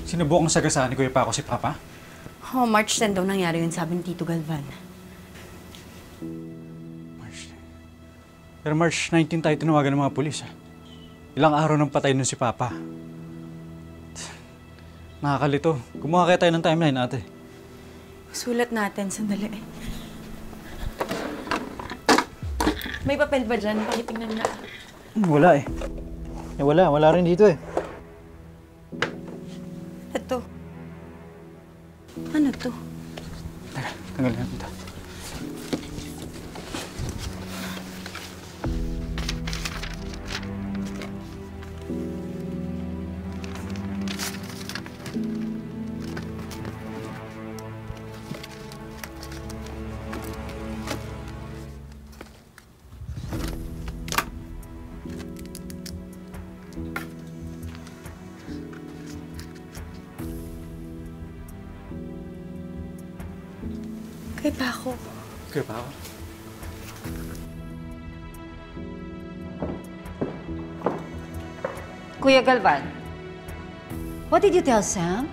Sinubukan sagasaan ni Kuya Paco si Papa? Oh, March 10 daw nangyari yun, sabi ni Tito Galvan. Pero March 19 tayo tinawagan ng mga pulis. Ilang araw nang patay nun si Papa. Nakakalito. Gumawa kaya tayo ng timeline, ate. Sulat natin, sandali. May papel ba dyan? Pakitingnan na. Wala eh. Wala rin dito eh. Ito. Ano to? Teka, tanggalin natin ito. Kay Paco. Kuya Paco? Kuya Galvan, what did you tell Sam?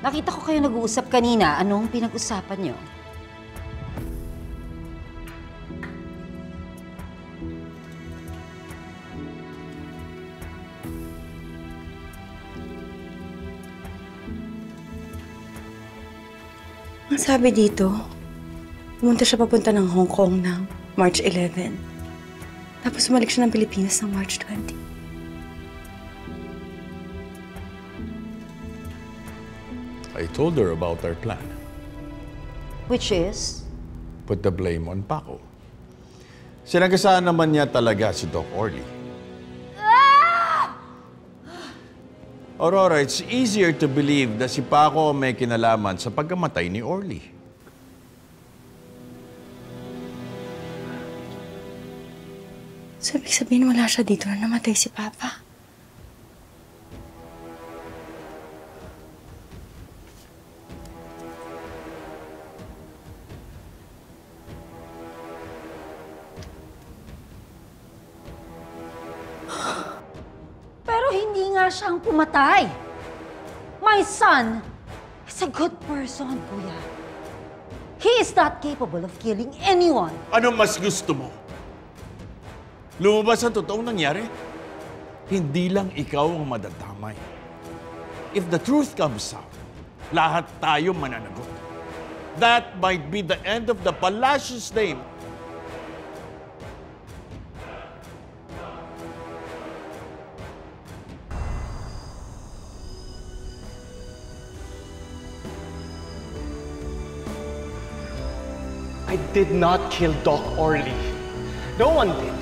Nakita ko kayo nag-uusap kanina. Anong pinag-usapan niyo? Ang sabi dito, pumunta siya papunta ng Hong Kong ng March 11. Tapos umalik siya ng Pilipinas ng March 20. I told her about our plan. Which is? Put the blame on Paco. Sinagasaan naman niya talaga si Doc Orly. Aurora, it's easier to believe na si Paco may kinalaman sa pagkamatay ni Orly. So, ibig sabihin wala siya dito na namatay si Papa. Pero hindi nga siyang pumatay. My son is a good person, Kuya. He is not capable of killing anyone. Ano mas gusto mo? Lumabas ang totoong nangyari? Hindi lang ikaw ang madadamay. If the truth comes out, lahat tayo mananagot. That might be the end of the Palacios name. I did not kill Doc Orly. No one did.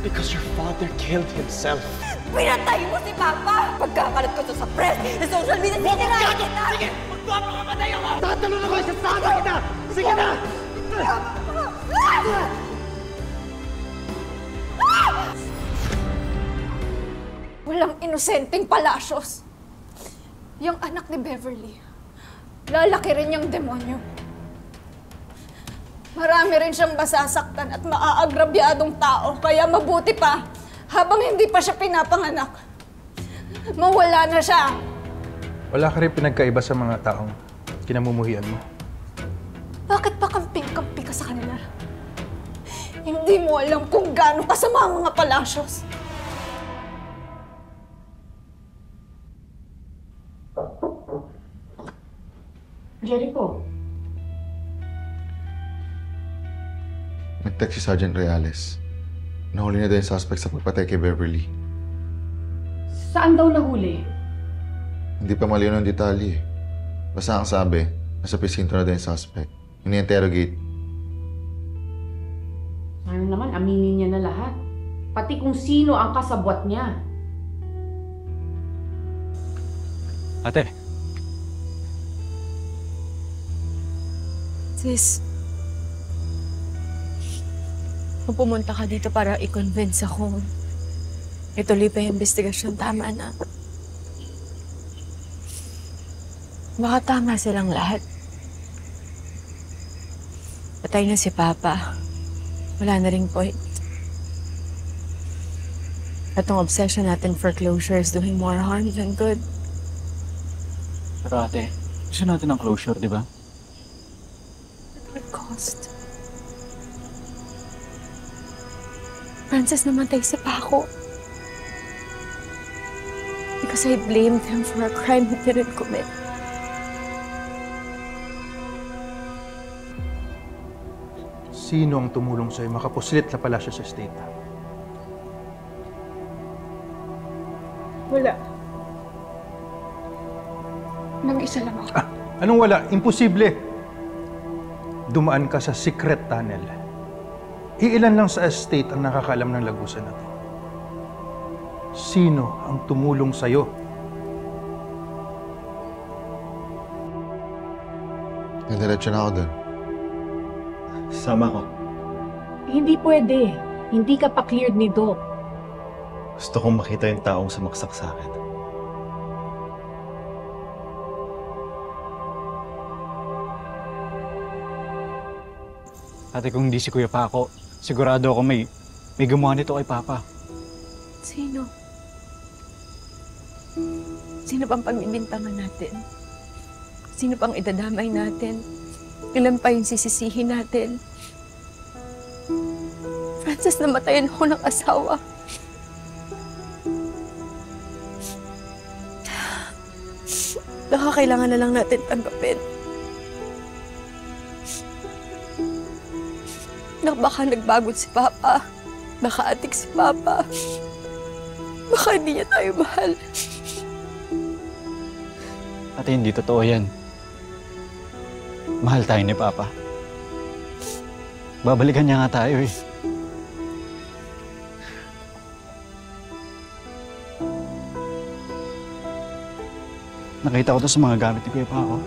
Because your father killed himself. Pinatay mo si Papa! Pagkakalat ko to sa press, sa social media, sinirahan kita! Sige! Magpapakamatay ako! Tatalon ako! Isasama kita! Sige na! Walang inosenteng Palacios. Yung anak ni Beverly, lalaki rin yung demonyo. Marami rin siyang masasaktan at maaagrabyadong tao, kaya mabuti pa, habang hindi pa siya pinapanganak, mawala na siya. Wala ka rin pinagkaiba sa mga taong kinamumuhian mo. Bakit pa kamping-kampi ka sa kanila? Hindi mo alam kung gaano kasama ang mga Palacios. Jericho. Nag-text si Sergeant Reales. Nahuli na daw yung suspect sa pagpatay kay Beverly. Saan daw nahuli? Hindi pa malinaw ang detalye. Basta ang sabi, nasa presinto na daw yung suspect. Ini-interrogate. Ano naman, aminin niya na lahat. Pati kung sino ang kasabwat niya. Ate. Sis, kung pumunta ka dito para i-convince ako, ituloy pa yung investigasyon, tama na. Baka tama silang lahat. Patay na si Papa. Wala na ring point. At ang obsession natin for closure is doing more harm than good. Pero ate, gusto natin ng closure, di ba? At what cost? Francis, namatay si Paco. Because I blamed him for a crime he didn't commit. Sino ang tumulong sa'yo makapuslit na palasyo sa estate? Wala. Nag-isa lang ako. Anong wala? Imposible. Dumaan ka sa secret tunnel. Iilan lang sa estate ang nakakaalam ng lagusan na to. Sino ang tumulong sa'yo? Nadiretso na ako doon. Sama ko. Hindi pwede. Hindi ka pa cleared ni Doc. Gusto kong makita yung taong sumaksak sa akin. Ate, kung hindi si Kuya Paco, sigurado ako may gumawa nito kay Papa. Sino? Sino pang pagbibintangan natin? Sino pang idadamay natin? Ilan pa yung sisisihin natin? Francis, namatayan ako ng asawa. Nakakailangan na lang natin tanggapin. Na baka nagbago si Papa. Baka atik si Papa. Baka hindi niya tayo mahal. Ate, hindi totoo yan. Mahal tayo ni Papa. Babalikan niya nga tayo eh. Nakita ko to sa mga gamit ni Kuya Paco.